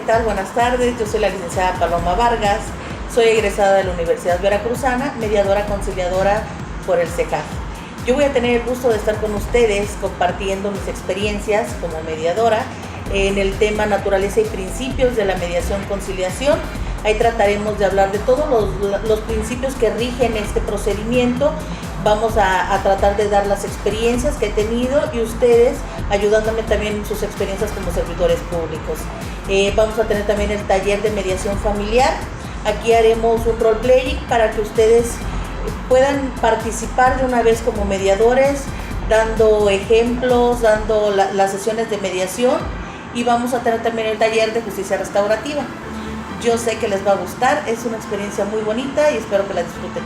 tal? Buenas tardes, yo soy la licenciada Paloma Vargas, soy egresada de la Universidad Veracruzana, mediadora conciliadora por el CECAF. Yo voy a tener el gusto de estar con ustedes compartiendo mis experiencias como mediadora en el tema naturaleza y principios de la mediación-conciliación. Ahí trataremos de hablar de todos los principios que rigen este procedimiento. Vamos a tratar de dar las experiencias que he tenido y ustedes ayudándome también en sus experiencias como servidores públicos. Vamos a tener también el taller de mediación familiar. Aquí haremos un roleplay para que ustedes puedan participar de una vez como mediadores, dando ejemplos, dando las sesiones de mediación, y vamos a tener también el taller de justicia restaurativa. Yo sé que les va a gustar, es una experiencia muy bonita y espero que la disfruten.